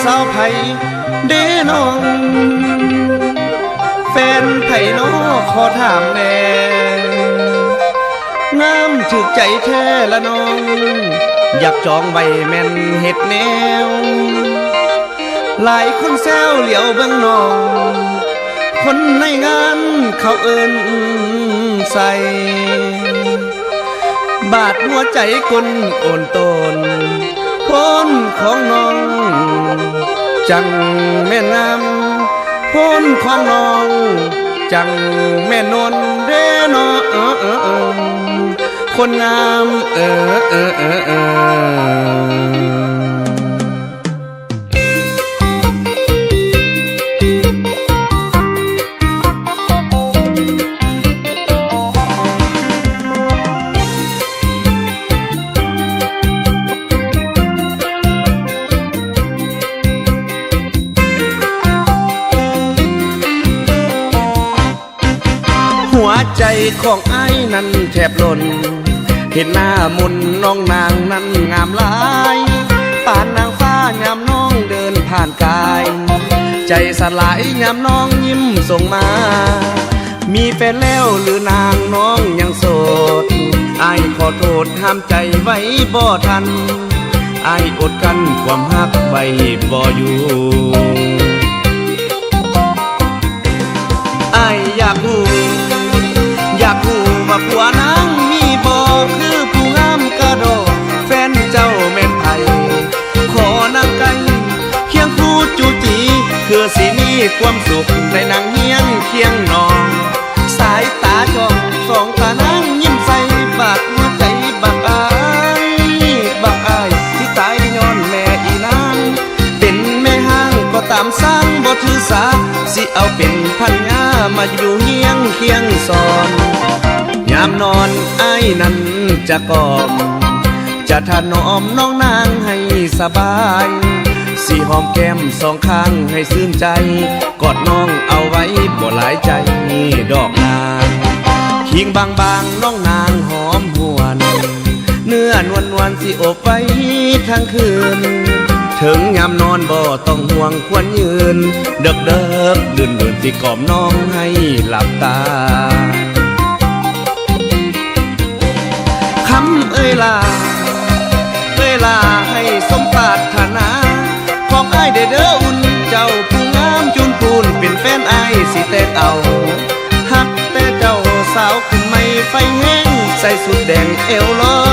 สาวไผเด้น้องแฟนไผน้อขอถามแน่งามถึกใจแท้ละน้องอยากจองไว้แม่นเฮ็ดแนวหลายคนแซวเหลียวเบิ่งน้องคนในงานเขาเอิ้นใส่บาดหัวใจคนโอนตนพ้นของน้องจังแม่งามพ้นของน้องจังแม่นนเด้นอคนงามหัวใจของไอ้นั้นแทบหล่นเห็นหน้ามนน้องนางนั้นงามหลายป่านนางฟ้ายามน้องเดินผ่านกายใจสลายยามน้องยิ้มส่งมามีแฟนแล้วหรือนางน้องยังโสดไอ้ขอโทษห้ามใจไว้บ่ทันไอ้อดกันความฮักไว้บ่อยู่ไอ้อยากรู้ว่าผัวนางมีบ่คือผู้งามกระโดดแฟนเจ้าแม่นไผขอนางไก่เคียงคู่จูจีคือสิมีความสุขในนางเฮียงเคียงนองสายตาจ้องสองตานางยิ้มใส่บาดหัวใจบักอายที่ตายย้อนแม่อีนางเป็นแม่ห้างก็ตามสร้างบ่ถือสาสิเอาเป็นพันยามาอยู่เฮียงเคียงสอนยามนอนไอ้นั้นจะกอมจะถนอมน้องนางให้สบายสิหอมแก้มสองข้างให้ซื่นใจกอดน้องเอาไว้บ่หลายใจดอกนางคิงบางน้องนางหอมหวนเนื้อนวลสิอบไว้ทั้งคืนถึงยามนอนบ่ต้องห่วงควรยืนเดิกดื่นสิกล่อมน้องให้หลับตาคำเอ่ยลาให้สมปรารถนาของอ้ายเด้ออุ่นเจ้าผู้งามจุนพูนเป็นแฟนอ้ายสิแต่เอาฮักแต่เจ้าสาวขึ้นไม่ไฟแห้งใส่สุดแดงเอวลอ